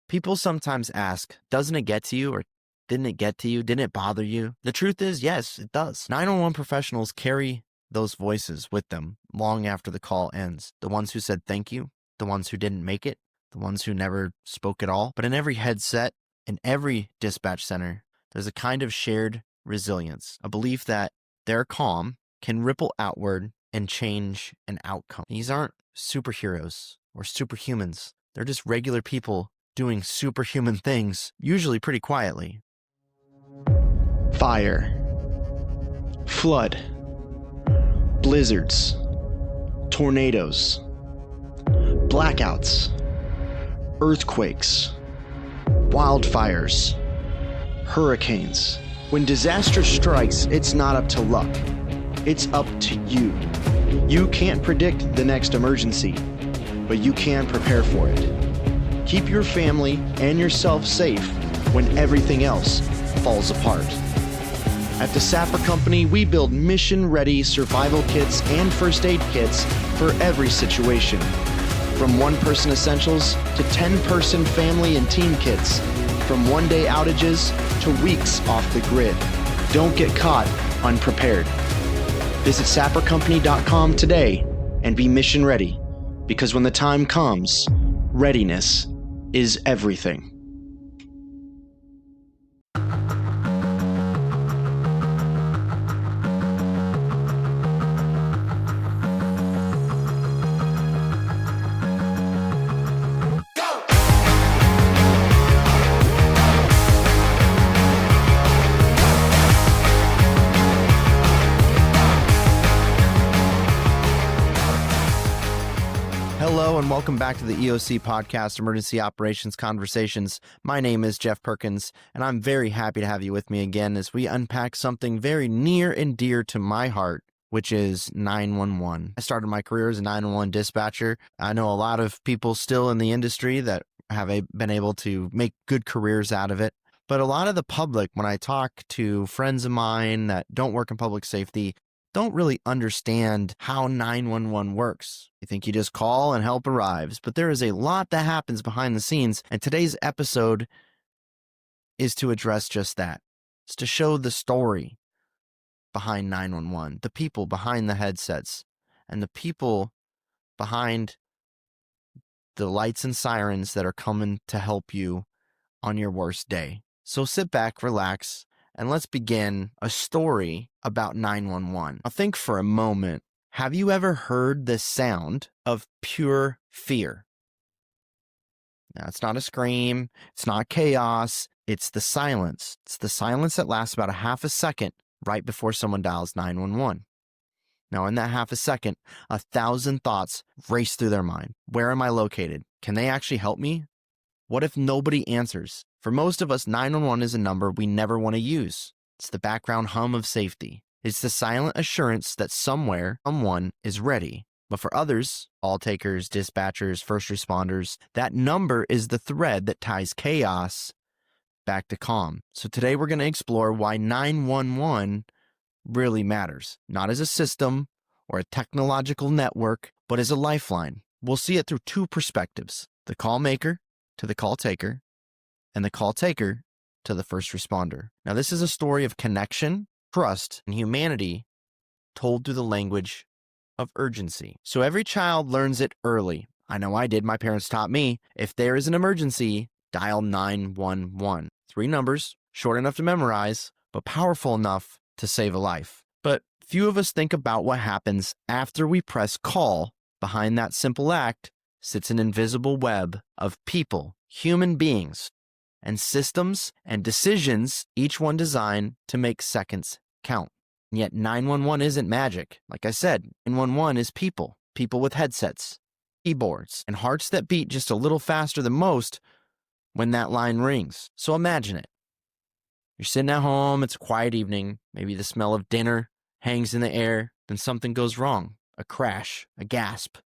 People sometimes ask, doesn't it get to you? Or didn't it get to you? Didn't it bother you? The truth is, yes, it does. 911 professionals carry those voices with them long after the call ends. The ones who said thank you, the ones who didn't make it, the ones who never spoke at all. But in every headset, in every dispatch center, there's a kind of shared resilience, a belief that their calm can ripple outward and change an outcome. These aren't superheroes or superhumans. They're just regular people doing superhuman things, usually pretty quietly. Fire, flood, blizzards, tornadoes, blackouts, earthquakes, wildfires, hurricanes. When disaster strikes, it's not up to luck. It's up to you. You can't predict the next emergency, but you can prepare for it. Keep your family and yourself safe when everything else falls apart. At the Sapper Company, we build mission-ready survival kits and first aid kits for every situation. From one-person essentials to 10-person family and team kits. From one-day outages to weeks off the grid. Don't get caught unprepared. Visit sappercompany.com today and be mission ready, because when the time comes, readiness is everything. Hello and welcome back to the EOC Podcast, Emergency Operations Conversations. My name is Jeff Perkins, and I'm very happy to have you with me again as we unpack something very near and dear to my heart, which is 911. I started my career as a 911 dispatcher. I know a lot of people still in the industry that have been able to make good careers out of it. But a lot of the public, when I talk to friends of mine that don't work in public safety, don't really understand how 911 works. You think you just call and help arrives, but there is a lot that happens behind the scenes, and today's episode is to address just that. It's to show the story behind 911, the people behind the headsets, and the people behind the lights and sirens that are coming to help you on your worst day. So sit back, relax, and let's begin a story about 911. Now think for a moment, have you ever heard the sound of pure fear? Now, it's not a scream, it's not chaos, it's the silence. It's the silence that lasts about a half a second right before someone dials 911. Now, in that half a second, 1,000 thoughts race through their mind. Where am I located? Can they actually help me? What if nobody answers? For most of us, 911 is a number we never want to use. It's the background hum of safety. It's the silent assurance that somewhere, someone is ready. But for others, call takers, dispatchers, first responders, that number is the thread that ties chaos back to calm. So today we're going to explore why 911 really matters. Not as a system or a technological network, but as a lifeline. We'll see it through two perspectives: the call maker to the call taker, and the call taker to the first responder. Now, this is a story of connection, trust, and humanity told through the language of urgency. So every child learns it early. I know I did. My parents taught me. If there is an emergency, dial 911. 3 numbers, short enough to memorize, but powerful enough to save a life. But few of us think about what happens after we press call. Behind that simple act sits an invisible web of people, human beings, and systems and decisions, each one designed to make seconds count. And yet 911 isn't magic. Like I said, 911 is people with headsets, keyboards, and hearts that beat just a little faster than most when that line rings. So imagine it. You're sitting at home, it's a quiet evening, maybe the smell of dinner hangs in the air, then something goes wrong. A crash, a gasp,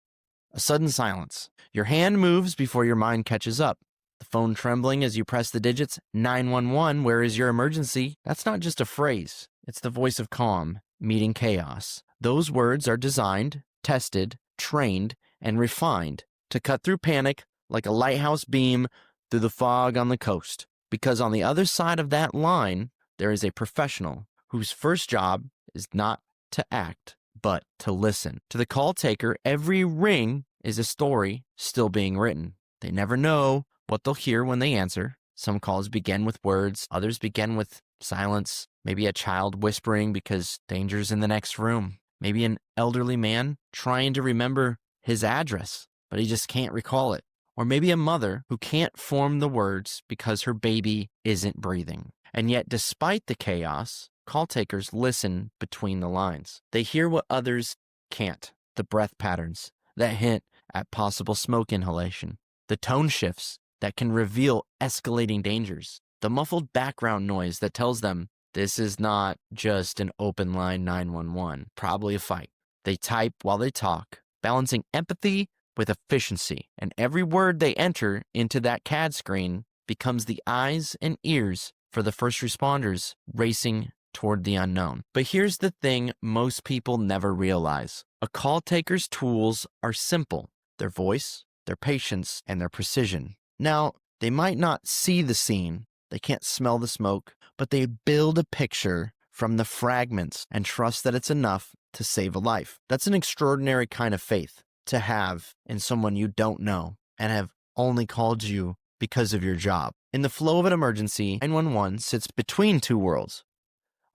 a sudden silence. Your hand moves before your mind catches up. The phone trembling as you press the digits, 911, where is your emergency? That's not just a phrase. It's the voice of calm meeting chaos. Those words are designed, tested, trained, and refined to cut through panic like a lighthouse beam through the fog on the coast. Because on the other side of that line, there is a professional whose first job is not to act, but to listen. To the call taker, every ring is a story still being written. They never know what they'll hear when they answer. Some calls begin with words, others begin with silence, maybe a child whispering because danger's in the next room, maybe an elderly man trying to remember his address, but he just can't recall it, or maybe a mother who can't form the words because her baby isn't breathing. And yet, despite the chaos, call takers listen between the lines. They hear what others can't, the breath patterns that hint at possible smoke inhalation, the tone shifts that can reveal escalating dangers, the muffled background noise that tells them this is not just an open line 911, probably a fight. They type while they talk, balancing empathy with efficiency, and every word they enter into that CAD screen becomes the eyes and ears for the first responders racing toward the unknown. But here's the thing most people never realize. A call taker's tools are simple: their voice, their patience, and their precision. Now, they might not see the scene, they can't smell the smoke, but they build a picture from the fragments and trust that it's enough to save a life. That's an extraordinary kind of faith to have in someone you don't know and have only called you because of your job. In the flow of an emergency, 911 sits between two worlds.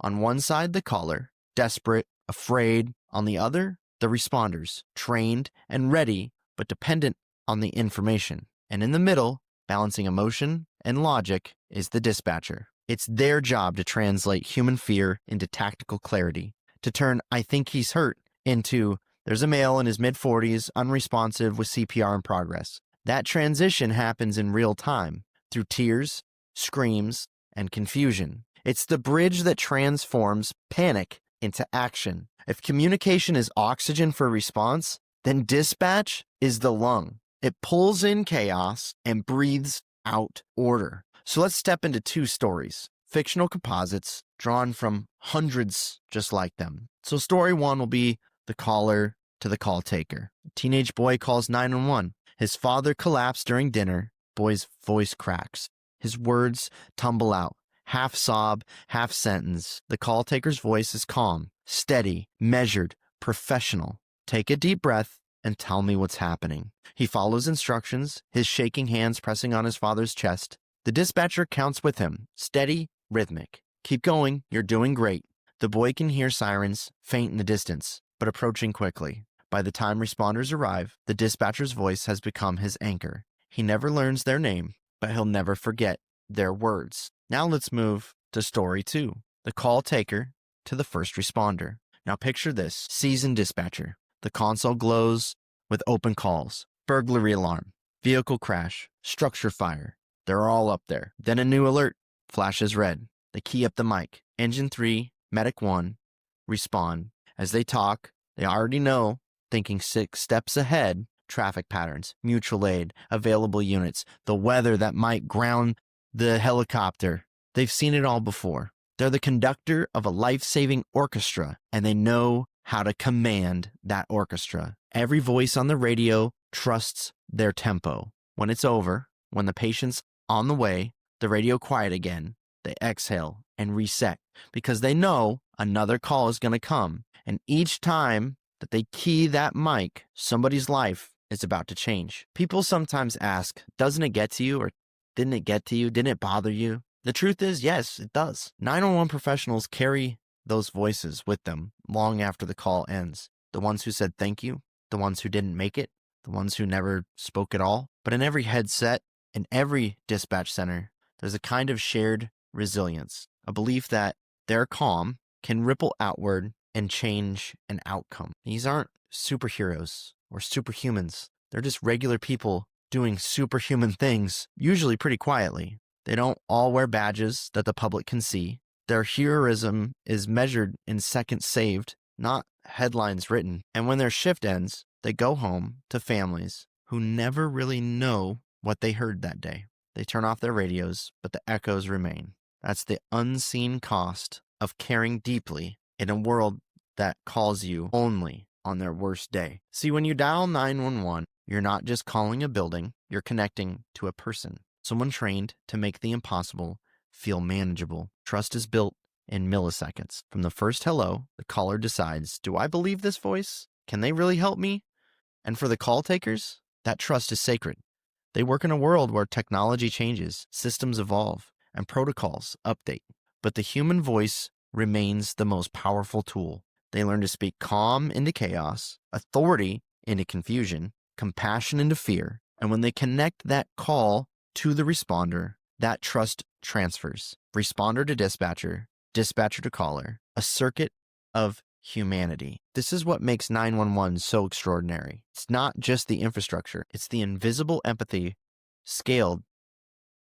On one side, the caller, desperate, afraid. On the other, the responders, trained and ready, but dependent on the information. And in the middle, balancing emotion and logic, is the dispatcher. It's their job to translate human fear into tactical clarity, to turn "I think he's hurt" into "there's a male in his mid-40s, unresponsive with CPR in progress." That transition happens in real time through tears, screams, and confusion. It's the bridge that transforms panic into action. If communication is oxygen for response, then dispatch is the lung. It pulls in chaos and breathes out order. So let's step into two stories, fictional composites drawn from hundreds just like them. So story one will be the caller to the call taker. A teenage boy calls 911. His father collapsed during dinner. Boy's voice cracks. His words tumble out, half sob, half sentence. The call taker's voice is calm, steady, measured, professional. Take a deep breath and tell me what's happening. He follows instructions, his shaking hands pressing on his father's chest. The dispatcher counts with him, steady, rhythmic. Keep going, you're doing great. The boy can hear sirens faint in the distance, but approaching quickly. By the time responders arrive, the dispatcher's voice has become his anchor. He never learns their name, but he'll never forget their words. Now let's move to story two, the call taker to the first responder. Now picture this, seasoned dispatcher. The console glows with open calls, burglary alarm, vehicle crash, structure fire. They're all up there. Then a new alert flashes red. They key up the mic. Engine 3, medic 1, respond. As they talk, they already know, thinking 6 steps ahead, traffic patterns, mutual aid, available units, the weather that might ground the helicopter. They've seen it all before. They're the conductor of a life-saving orchestra, and they know how to command that orchestra. Every voice on the radio trusts their tempo. When it's over, when the patient's on the way, the radio quiet again, they exhale and reset because they know another call is going to come. And each time that they key that mic, somebody's life is about to change. People sometimes ask, doesn't it get to you? Or didn't it get to you? Didn't it bother you? The truth is, yes, it does. 911 professionals carry those voices with them long after the call ends. The ones who said thank you, the ones who didn't make it, the ones who never spoke at all. But in every headset, in every dispatch center, there's a kind of shared resilience, a belief that their calm can ripple outward and change an outcome. These aren't superheroes or superhumans. They're just regular people doing superhuman things, usually pretty quietly. They don't all wear badges that the public can see. Their heroism is measured in seconds saved, not headlines written. And when their shift ends, they go home to families who never really know what they heard that day. They turn off their radios, but the echoes remain. That's the unseen cost of caring deeply in a world that calls you only on their worst day. See, when you dial 911, you're not just calling a building, you're connecting to a person. someone trained to make the impossible feel manageable. Trust is built in milliseconds. From the first hello, the caller decides, do I believe this voice? Can they really help me? And for the call takers, that trust is sacred. They work in a world where technology changes, systems evolve, and protocols update. But the human voice remains the most powerful tool. They learn to speak calm into chaos, authority into confusion, compassion into fear. And when they connect that call to the responder, that trust transfers. Responder to dispatcher, dispatcher to caller, a circuit of humanity. This is what makes 911 so extraordinary. It's not just the infrastructure, it's the invisible empathy scaled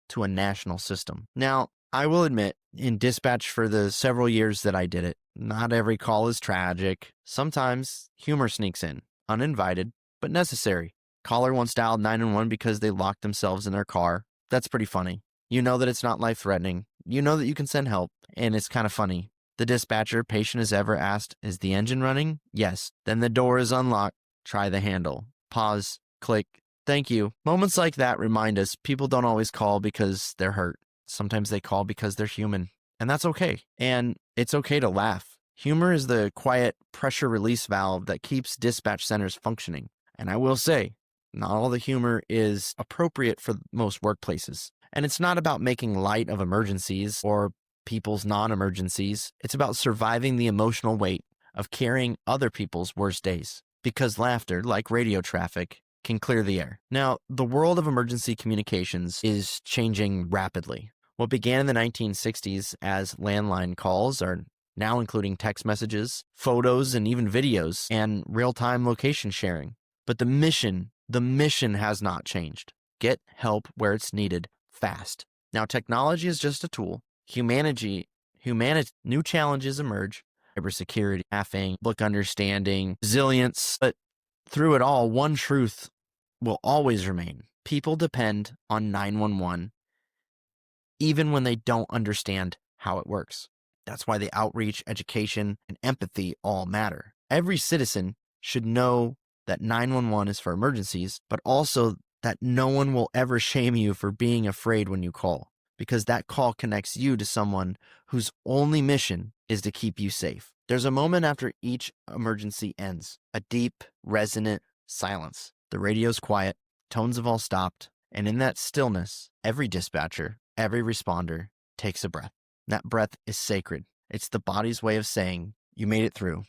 to a national system. Now, I will admit, in dispatch for the several years that I did it, not every call is tragic. Sometimes humor sneaks in, uninvited, but necessary. Caller once dialed 911 because they locked themselves in their car. That's pretty funny. You know that it's not life-threatening. You know that you can send help, and it's kind of funny. The dispatcher, patient as ever, asked, is the engine running? Yes. Then the door is unlocked. Try the handle. Pause. Click. Thank you. Moments like that remind us people don't always call because they're hurt. Sometimes they call because they're human, and that's okay. And it's okay to laugh. Humor is the quiet pressure release valve that keeps dispatch centers functioning. And I will say, not all the humor is appropriate for most workplaces. And it's not about making light of emergencies or people's non-emergencies. It's about surviving the emotional weight of carrying other people's worst days. Because laughter, like radio traffic, can clear the air. Now, the world of emergency communications is changing rapidly. What began in the 1960s as landline calls are now including text messages, photos, and even videos, and real-time location sharing. But the mission has not changed. Get help where it's needed fast. Now, technology is just a tool. New challenges emerge. Cybersecurity, staffing, book understanding, resilience. But through it all, one truth will always remain. People depend on 911 even when they don't understand how it works. That's why the outreach, education, and empathy all matter. Every citizen should know that 911 is for emergencies, but also that no one will ever shame you for being afraid when you call, because that call connects you to someone whose only mission is to keep you safe. There's a moment after each emergency ends, a deep, resonant silence. The radio's quiet, tones have all stopped, and in that stillness, every dispatcher, every responder takes a breath. That breath is sacred. It's the body's way of saying, you made it through.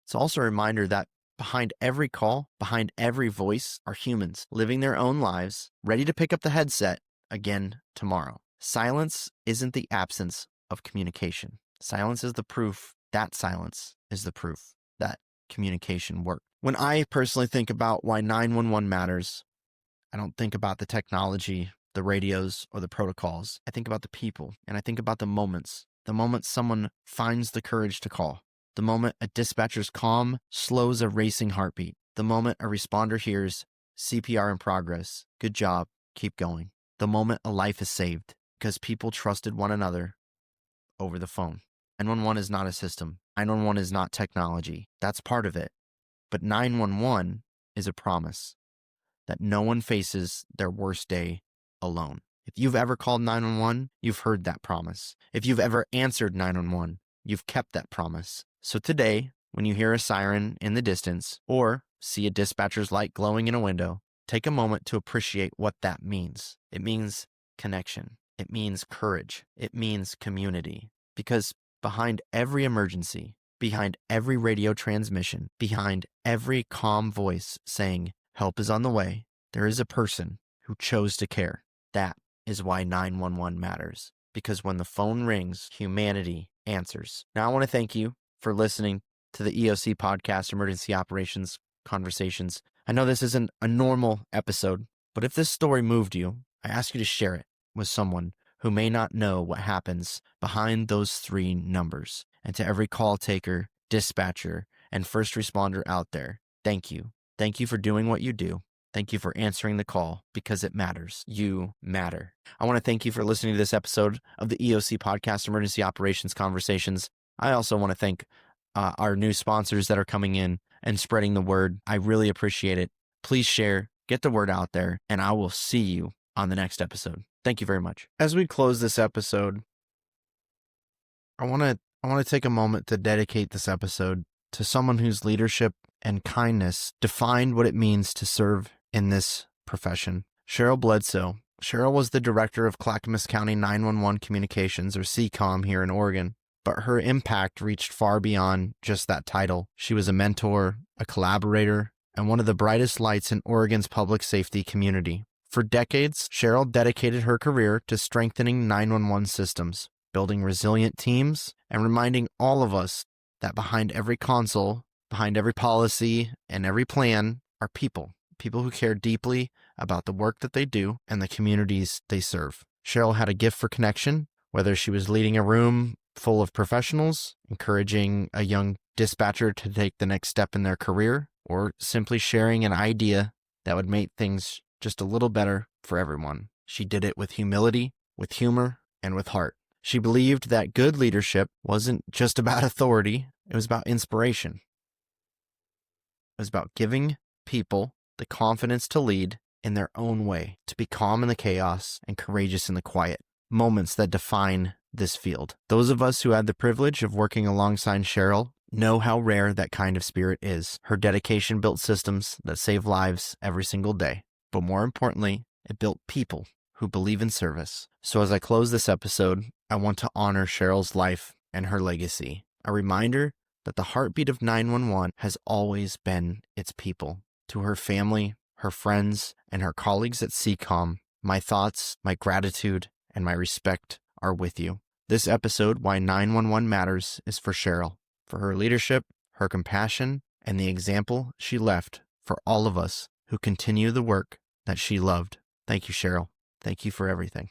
It's also a reminder that behind every call, behind every voice are humans living their own lives, ready to pick up the headset again tomorrow. Silence isn't the absence of communication. Silence is the proof. That silence is the proof that communication worked. When I personally think about why 911 matters, I don't think about the technology, the radios, or the protocols. I think about the people, and I think about the moments someone finds the courage to call. The moment a dispatcher's calm slows a racing heartbeat. The moment a responder hears CPR in progress. Good job. Keep going. The moment a life is saved because people trusted one another over the phone. 911 is not a system. 911 is not technology. That's part of it. But 911 is a promise that no one faces their worst day alone. If you've ever called 911, you've heard that promise. If you've ever answered 911, you've kept that promise. So today, when you hear a siren in the distance or see a dispatcher's light glowing in a window, take a moment to appreciate what that means. It means connection. It means courage. It means community. Because behind every emergency, behind every radio transmission, behind every calm voice saying, help is on the way, there is a person who chose to care. That is why 911 matters. Because when the phone rings, humanity answers. Now I want to thank you for listening to the EOC Podcast Emergency Operations Conversations. I know this isn't a normal episode, but if this story moved you, I ask you to share it with someone who may not know what happens behind those 3 numbers. And to every call taker, dispatcher, and first responder out there, thank you. Thank you for doing what you do. Thank you for answering the call because it matters. You matter. I want to thank you for listening to this episode of the EOC Podcast Emergency Operations Conversations. I also want to thank our new sponsors that are coming in and spreading the word. I really appreciate it. Please share, get the word out there, and I will see you on the next episode. Thank you very much. As we close this episode, I want to take a moment to dedicate this episode to someone whose leadership and kindness defined what it means to serve in this profession. Cheryl Bledsoe. Cheryl was the director of Clackamas County 911 Communications, or CCOM, here in Oregon, but her impact reached far beyond just that title. She was a mentor, a collaborator, and one of the brightest lights in Oregon's public safety community. For decades, Cheryl dedicated her career to strengthening 911 systems, building resilient teams, and reminding all of us that behind every console, behind every policy, and every plan are people who care deeply about the work that they do and the communities they serve. Cheryl had a gift for connection, whether she was leading a room full of professionals, encouraging a young dispatcher to take the next step in their career, or simply sharing an idea that would make things just a little better for everyone. She did it with humility, with humor, and with heart. She believed that good leadership wasn't just about authority, it was about inspiration. It was about giving people the confidence to lead in their own way, to be calm in the chaos and courageous in the quiet, moments that define this field. Those of us who had the privilege of working alongside Cheryl know how rare that kind of spirit is. Her dedication built systems that save lives every single day. But more importantly, it built people who believe in service. So as I close this episode, I want to honor Cheryl's life and her legacy. A reminder that the heartbeat of 911 has always been its people. To her family, her friends, and her colleagues at CCOM, my thoughts, my gratitude, and my respect are with you. This episode, Why 911 Matters, is for Cheryl, for her leadership, her compassion, and the example she left for all of us who continue the work that she loved. Thank you, Cheryl. Thank you for everything.